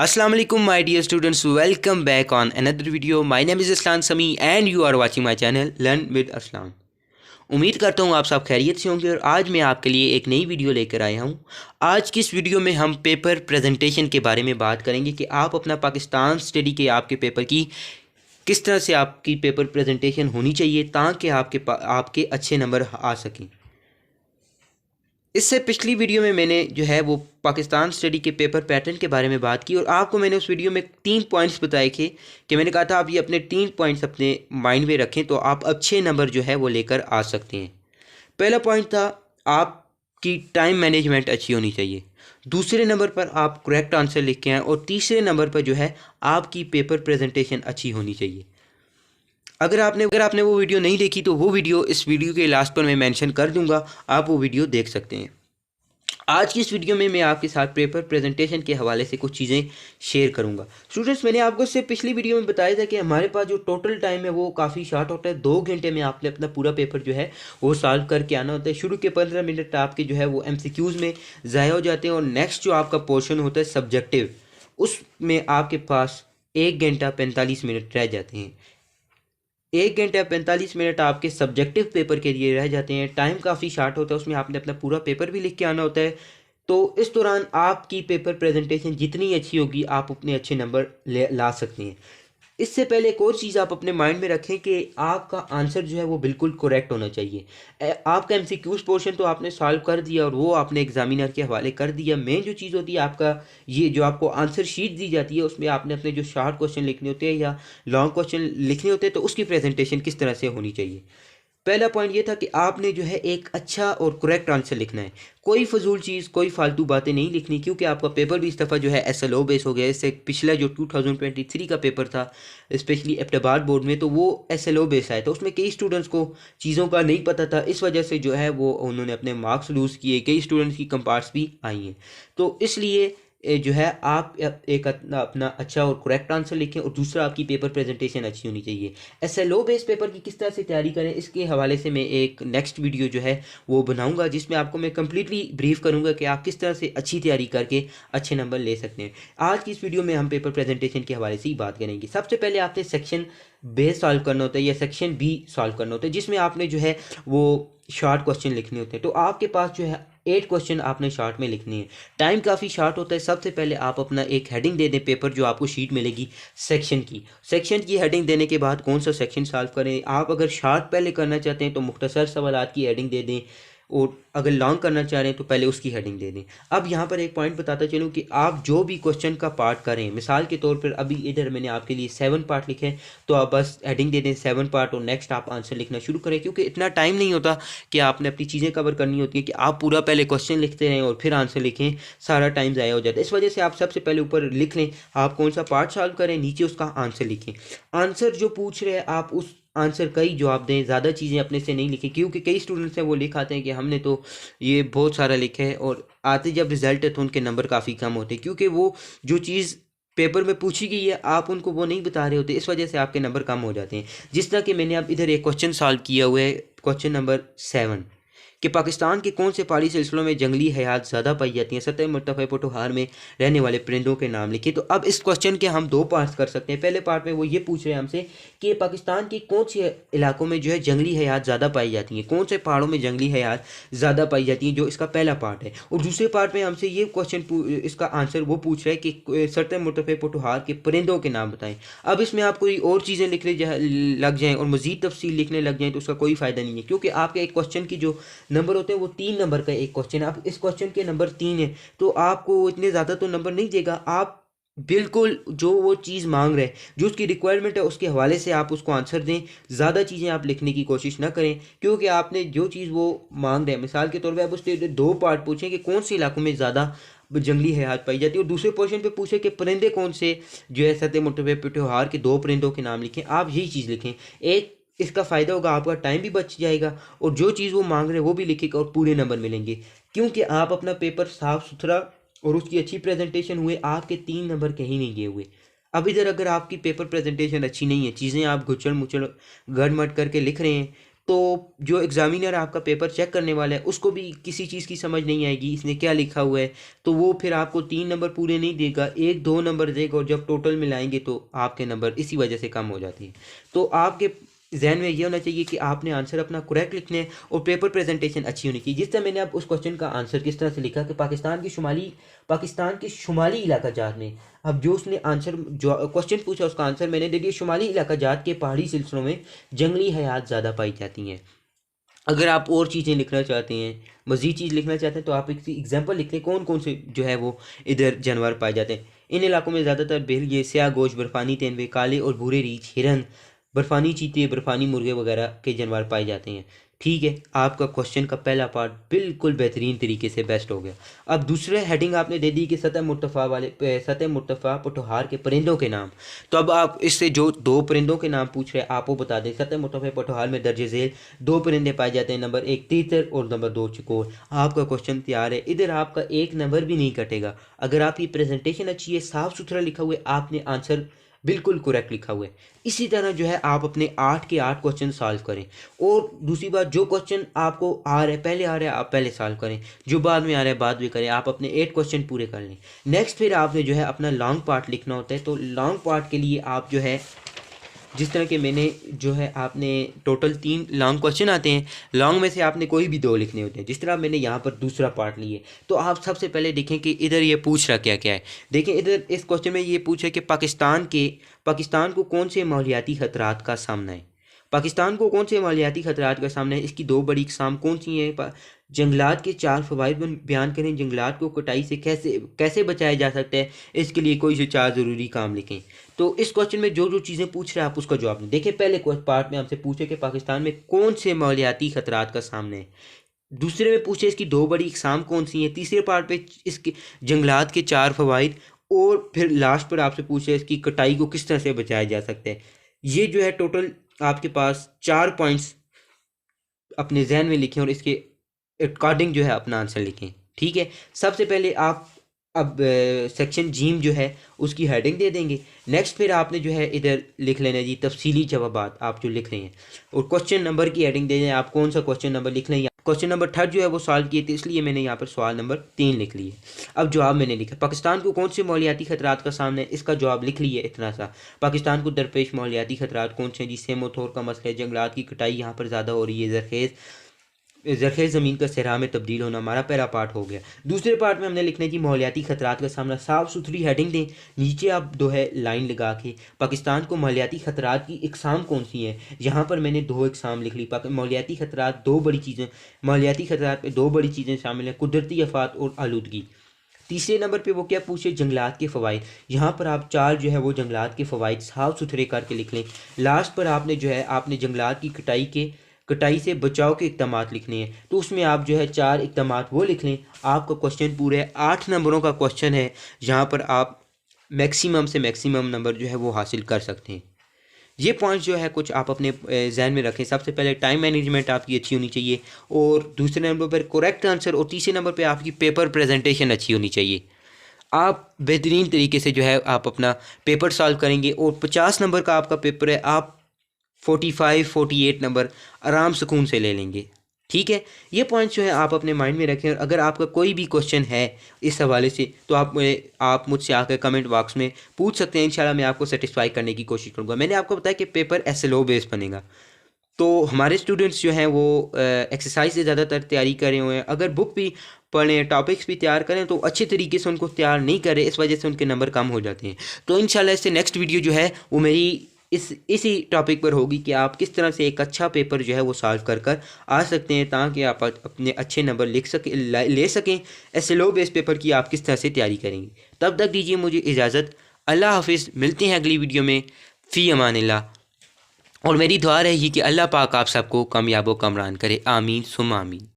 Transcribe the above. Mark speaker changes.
Speaker 1: Assalamu alaikum my dear students, welcome back on another video. My name is Aslan Sami and you are watching my channel Learn with Aslan. उम्मीद करता हूँ आप सब खैरियत से होंगे और आज मैं आपके लिए एक नई वीडियो लेकर आया हूँ। आज की इस वीडियो में हम पेपर प्रेजेंटेशन के बारे में बात करेंगे कि आप अपना पाकिस्तान स्टडी के आपके पेपर की किस तरह से आपकी पेपर प्रेजेंटेशन होनी चाहिए ताकि आपके अच्छे नंबर आ सकें। इससे पिछली वीडियो में मैंने जो है वो पाकिस्तान स्टडी के पेपर पैटर्न के बारे में बात की और आपको मैंने उस वीडियो में 3 पॉइंट्स बताए थे कि मैंने कहा था आप ये अपने 3 पॉइंट्स अपने माइंड में रखें तो आप अच्छे नंबर जो है वो लेकर आ सकते हैं। पहला पॉइंट था आपकी टाइम मैनेजमेंट अच्छी होनी चाहिए, दूसरे नंबर पर आप करेक्ट आंसर लिख के आएँ और तीसरे नंबर पर जो है आपकी पेपर प्रेजेंटेशन अच्छी होनी चाहिए। अगर आपने वो वीडियो नहीं देखी तो वो वीडियो इस वीडियो के लास्ट पर मैं मेंशन कर दूंगा, आप वो वीडियो देख सकते हैं। आज की इस वीडियो में मैं आपके साथ पेपर प्रेजेंटेशन के हवाले से कुछ चीज़ें शेयर करूंगा। स्टूडेंट्स, मैंने आपको इससे पिछली वीडियो में बताया था कि हमारे पास जो टोटल टाइम है वो काफ़ी शॉर्ट होता है। 2 घंटे में आपने अपना पूरा पेपर जो है वो सॉल्व करके आना होता है। शुरू के 15 मिनट आपके जो है वो MCQs में ज़ाया हो जाते हैं और नेक्स्ट जो आपका पोर्शन होता है सब्जेक्टिव, उसमें आपके पास 1 घंटा 45 मिनट रह जाते हैं। 1 घंटा 45 मिनट आपके सब्जेक्टिव पेपर के लिए रह जाते हैं। टाइम काफ़ी शार्ट होता है, उसमें आपने अपना पूरा पेपर भी लिख के आना होता है। तो इस दौरान आपकी पेपर प्रेजेंटेशन जितनी अच्छी होगी आप उतने अच्छे नंबर ला सकते हैं। इससे पहले एक और चीज़ आप अपने माइंड में रखें कि आपका आंसर जो है वो बिल्कुल करेक्ट होना चाहिए। आपका MCQs पोर्शन तो आपने सॉल्व कर दिया और वो आपने एग्जामिनर के हवाले कर दिया। मेन जो चीज़ होती है आपका ये जो आपको आंसर शीट दी जाती है उसमें आपने अपने जो शॉर्ट क्वेश्चन लिखने होते हैं या लॉन्ग क्वेश्चन लिखने होते हैं तो उसकी प्रेजेंटेशन किस तरह से होनी चाहिए। पहला पॉइंट ये था कि आपने जो है एक अच्छा और करेक्ट आंसर लिखना है। कोई फजूल चीज़, कोई फालतू बातें नहीं लिखनी, क्योंकि आपका पेपर भी इस दफ़ा जो है SLO बेस हो गया। इससे पिछला जो 2023 का पेपर था स्पेशली एबटाबाद बोर्ड में, तो वो SLO बेस आया था। उसमें कई स्टूडेंट्स को चीज़ों का नहीं पता था, इस वजह से जो है वो उन्होंने अपने मार्क्स लूज़ किए। कई स्टूडेंट्स की कंपार्ट्स भी आई हैं। तो इसलिए जो है आप एक अपना अच्छा और करेक्ट आंसर लिखें और दूसरा आपकी पेपर प्रेजेंटेशन अच्छी होनी चाहिए। SLO बेस पेपर की किस तरह से तैयारी करें इसके हवाले से मैं एक नेक्स्ट वीडियो जो है वो बनाऊंगा, जिसमें आपको मैं कंप्लीटली ब्रीफ करूंगा कि आप किस तरह से अच्छी तैयारी करके अच्छे नंबर ले सकते हैं। आज की इस वीडियो में हम पेपर प्रेजेंटेशन के हवाले से ही बात करेंगे। सबसे पहले आपने सेक्शन बे सॉल्व करना होता है या सेक्शन बी सॉल्व करना होता है, जिसमें आपने जो है वो शॉर्ट क्वेश्चन लिखने होते हैं। तो आपके पास जो है 8 क्वेश्चन आपने शॉर्ट में लिखने हैं। टाइम काफ़ी शॉर्ट होता है। सबसे पहले आप अपना एक हेडिंग दे दें पेपर जो आपको शीट मिलेगी सेक्शन की हेडिंग देने के बाद कौन सा सेक्शन सॉल्व करें। आप अगर शॉर्ट पहले करना चाहते हैं तो मुख्तसर सवालात की हेडिंग दे दें और अगर लॉन्ग करना चाह रहे हैं तो पहले उसकी हेडिंग दे दें। अब यहाँ पर एक पॉइंट बताता चलूँ कि आप जो भी क्वेश्चन का पार्ट करें, मिसाल के तौर पर अभी इधर मैंने आपके लिए 7 पार्ट लिखे हैं, तो आप बस हेडिंग दे दें 7 पार्ट और नेक्स्ट आप आंसर लिखना शुरू करें, क्योंकि इतना टाइम नहीं होता कि आपने अपनी चीज़ें कवर करनी होती है कि आप पूरा पहले क्वेश्चन लिखते रहें और फिर आंसर लिखें, सारा टाइम ज़ाया हो जाता है। इस वजह से आप सबसे पहले ऊपर लिख लें आप कौन सा पार्ट सॉल्व करें, नीचे उसका आंसर लिखें। आंसर जो पूछ रहे हैं आप उस आंसर का ही जवाब दें, ज़्यादा चीज़ें अपने से नहीं लिखें, क्योंकि कई स्टूडेंट्स हैं वो लिख आते हैं कि हमने तो ये बहुत सारा लिखा है और आते जब रिजल्ट है तो उनके नंबर काफ़ी कम होते हैं, क्योंकि वो जो चीज़ पेपर में पूछी गई है आप उनको वो नहीं बता रहे होते, इस वजह से आपके नंबर कम हो जाते हैं। जिस तरह कि मैंने अब इधर एक क्वेश्चन सॉल्व किया हुआ है, क्वेश्चन नंबर 7 कि पाकिस्तान के कौन से पहाड़ी सिलसिलों में जंगली हयात ज़्यादा पाई जाती हैं, सतह मुर्तफ़ा पठोहार में रहने वाले परिंदों के नाम लिखिए। तो अब इस क्वेश्चन के हम 2 पार्ट्स कर सकते हैं। पहले पार्ट में वो ये पूछ रहे हैं हमसे कि पाकिस्तान के कौन से इलाकों में जो है जंगली हयात ज़्यादा पाई जाती हैं, कौन से पहाड़ों में जंगली हयात ज़्यादा पाई जाती हैं, जो इसका पहला पार्ट है। और दूसरे पार्ट में हमसे ये क्वेश्चन इसका आंसर वो पूछ रहा है कि सतह मुर्तफ़ा पठोहार के परिंदों के नाम बताएं। अब इसमें आप कोई और चीज़ें लिखने लग जाएँ और मज़ीद तफसील लिखने लग जाएँ तो उसका कोई फ़ायदा नहीं है, क्योंकि आपके एक क्वेश्चन की जो नंबर होते हैं वो 3 नंबर का एक क्वेश्चन है। आप इस क्वेश्चन के नंबर 3 है तो आपको इतने ज़्यादा तो नंबर नहीं देगा। आप बिल्कुल जो वो चीज़ मांग रहे हैं, जो उसकी रिक्वायरमेंट है उसके हवाले से आप उसको आंसर दें। ज़्यादा चीज़ें आप लिखने की कोशिश ना करें, क्योंकि आपने जो चीज़ वो मांग रहे हैं, मिसाल के तौर पे आप उससे 2 पार्ट पूछें कि कौन से इलाकों में ज़्यादा जंगली हयात पाई जाती है और दूसरे क्वेश्चन पे पूछे कि परिंदे कौन से जो है सतह मुर्तफ़ा पठोहार के 2 परिंदों के नाम लिखें। आप यही चीज़ लिखें, एक इसका फ़ायदा होगा, आपका टाइम भी बच जाएगा और जो चीज़ वो मांग रहे हैं वो भी लिखेगा और पूरे नंबर मिलेंगे, क्योंकि आप अपना पेपर साफ़ सुथरा और उसकी अच्छी प्रेजेंटेशन हुए, आपके 3 नंबर कहीं नहीं गए हुए। अब इधर अगर आपकी पेपर प्रेजेंटेशन अच्छी नहीं है, चीज़ें आप गुचड़ मुचड़ गड़मड़ करके लिख रहे हैं, तो जो एग्ज़ामिनर आपका पेपर चेक करने वाला है उसको भी किसी चीज़ की समझ नहीं आएगी इसने क्या लिखा हुआ है, तो वो फिर आपको 3 नंबर पूरे नहीं देगा, 1-2 नंबर देगा, और जब टोटल मिलाएंगे तो आपके नंबर इसी वजह से कम हो जाती है। तो आपके जहन में ये होना चाहिए कि आपने आंसर अपना करेक्ट लिखने हैं और पेपर प्रेजेंटेशन अच्छी होनी चाहिए। जिस तरह मैंने अब उस क्वेश्चन का आंसर किस तरह से लिखा कि पाकिस्तान के शुमाली इलाका जात में, अब जो उसने आंसर जो क्वेश्चन पूछा उसका आंसर मैंने दे दिया, शुमाली इलाका जात के पहाड़ी सिलसिलों में जंगली हयात ज़्यादा पाई जाती हैं। अगर आप और चीज़ें लिखना चाहते हैं, मज़ीद चीज़ लिखना चाहते हैं, तो आप एक एग्जांपल लिख लें कौन कौन से जो है वो इधर जानवर पाए जाते हैं। इन इलाकों में ज़्यादातर भेड़िए, स्याह गोश, बर्फ़ानी तेंदुए, काले और भूरे रीछ, हिरन, बर्फ़ानी चीते, बर्फ़ानी मुर्गे वगैरह के जानवर पाए जाते हैं। ठीक है, आपका क्वेश्चन का पहला पार्ट बिल्कुल बेहतरीन तरीके से बेस्ट हो गया। अब दूसरे हेडिंग आपने दे दी कि सतह मुर्तफ़ा पठोहार के परिंदों के नाम। तो अब आप इससे जो दो परिंदों के नाम पूछ रहे हैं आप वो बता दें। सतह मुर्तफ़ा पठोहार में दर्ज झेल दो परिंदे पाए जाते हैं, नंबर 1 तीतर और नंबर 2 चकोर। आपका क्वेश्चन तैयार है, इधर आपका एक नंबर भी नहीं कटेगा। अगर आपकी प्रेजेंटेशन अच्छी है, साफ सुथरा लिखा हुआ है, आपने आंसर बिल्कुल करेक्ट लिखा हुआ है। इसी तरह जो है आप अपने 8 के 8 क्वेश्चन सॉल्व करें। और दूसरी बात, जो क्वेश्चन आपको आ रहे पहले आ रहे हैं आप पहले सॉल्व करें, जो बाद में आ रहे हैं बाद में करें। आप अपने 8 क्वेश्चन पूरे कर लें। नेक्स्ट फिर आपने जो है अपना लॉन्ग पार्ट लिखना होता है। तो लॉन्ग पार्ट के लिए आप जो है जिस तरह के मैंने जो है आपने टोटल 3 लॉन्ग क्वेश्चन आते हैं, लॉन्ग में से आपने कोई भी 2 लिखने होते हैं। जिस तरह मैंने यहाँ पर दूसरा पार्ट लिए, तो आप सबसे पहले देखें कि इधर ये पूछ रहा क्या क्या है। देखें इधर इस क्वेश्चन में ये पूछा कि पाकिस्तान को कौन से माहौलियाती खतरात का सामना है। पाकिस्तान को कौन से माहौलियाती खतरात का सामना है, इसकी 2 बड़ी इकसाम कौन सी हैं। जंगलात के 4 फ़वाइद बयान करें। जंगलात को कटाई से कैसे कैसे बचाया जा सकता है, इसके लिए कोई से 4 ज़रूरी काम लिखें। तो इस क्वेश्चन में जो जो चीज़ें पूछ रहे हैं आप उसका जवाब दें। देखिए पहले पार्ट में हमसे पूछे कि पाकिस्तान में कौन से माहौलियाती खतरात का सामना है। दूसरे में पूछे इसकी 2 बड़ी इकसाम कौन सी हैं। तीसरे पार्ट पे इसके जंगलात के 4 फ़वाइद, और फिर लास्ट पर आपसे पूछे इसकी कटाई को किस तरह से बचाया जा सकता है। ये जो है टोटल आपके पास 4 पॉइंट्स अपने जहन में लिखें और इसके अकॉर्डिंग जो है अपना आंसर लिखें। ठीक है, सबसे पहले आप अब सेक्शन जीम जो है उसकी हेडिंग दे देंगे। नेक्स्ट फिर आपने जो है इधर लिख लेना जी तफसीली जवाबात आप जो लिख रहे हैं, और क्वेश्चन नंबर की हेडिंग दे दें आप कौन सा क्वेश्चन नंबर लिख लें। क्वेश्चन नंबर 3 जो है वो सॉल्व किए थे, इसलिए मैंने यहाँ पर सवाल नंबर 3 लिख लिए। अब जवाब मैंने लिखा, पाकिस्तान को कौन से माहौलियाती खतरात का सामना है, इसका जवाब लिख लिए इतना सा। पाकिस्तान को दरपेश माहौलियाती खतरात कौन से हैं, जिससे मोथोर का मसला है, जंगलात की कटाई यहाँ पर ज़्यादा हो रही है, जरखेज़ ज़मीन का सहरा में तब्दील होना, हमारा पहला पार्ट हो गया। दूसरे पार्ट में हमने लिखना है कि माहौलियाती खतरात का सामना, साफ़ सुथरी हेडिंग दें, नीचे आप दो है लाइन लगा के पाकिस्तान को माहौलियाती खतरात की इकसाम कौन सी हैं, यहाँ पर मैंने 2 इकसाम लिख ली। माहौलियाती खतरात 2 बड़ी चीज़ें, माहौलियाती खतरात में 2 बड़ी चीज़ें शामिल हैं, कुदरती आफात और आलूदगी। तीसरे नंबर पे वो क्या पूछे, जंगलात के फ़वाइद, यहाँ पर आप 4 जो है वो जंगलात के फ़वाइद साफ़ सुथरे करके लिख लें। लास्ट पर आपने जो है आपने जंगलात की कटाई से बचाव के इक़दामात लिखने हैं, तो उसमें आप जो है 4 इक़दामात वो लिख लें। आपका क्वेश्चन पूरे 8 नंबरों का क्वेश्चन है, जहाँ पर आप मैक्सिमम से मैक्सिमम नंबर जो है वो हासिल कर सकते हैं। ये पॉइंट जो है कुछ आप अपने जहन में रखें। सबसे पहले टाइम मैनेजमेंट आपकी अच्छी होनी चाहिए, और दूसरे नंबर पर करेक्ट आंसर, और तीसरे नंबर पर आपकी पेपर प्रेजेंटेशन अच्छी होनी चाहिए। आप बेहतरीन तरीके से जो है आप अपना पेपर सॉल्व करेंगे, और 50 नंबर का आपका पेपर है, आप 45-48 नंबर आराम सुकून से ले लेंगे। ठीक है, ये पॉइंट्स जो है आप अपने माइंड में रखें, और अगर आपका कोई भी क्वेश्चन है इस हवाले से तो आप मुझसे आकर कमेंट बॉक्स में पूछ सकते हैं। इंशाल्लाह मैं आपको सेटिस्फाई करने की कोशिश करूँगा। मैंने आपको बताया कि पेपर SLO बेस बनेगा, तो हमारे स्टूडेंट्स जो हैं वो एक्सरसाइज से ज़्यादातर तैयारी कर रहे हुए हैं। अगर बुक भी पढ़ें, टॉपिक्स भी तैयार करें, तो अच्छे तरीके से उनको तैयार नहीं करें, इस वजह से उनके नंबर कम हो जाते हैं। तो इंशाल्लाह इससे नेक्स्ट वीडियो जो है वो मेरी इसी टॉपिक पर होगी कि आप किस तरह से एक अच्छा पेपर जो है वो सॉल्व कर आ सकते हैं, ताकि आप अपने अच्छे नंबर ले सकें। SLO बेस पेपर की आप किस तरह से तैयारी करेंगे। तब तक दीजिए मुझे इजाज़त, अल्लाह हाफिज़, मिलते हैं अगली वीडियो में। फ़ी अमानिल्लाह। और मेरी दुआ रहेगी कि अल्लाह पाक आप सबको कामयाब व कमरान करे। आमीन सुम्मा आमीन।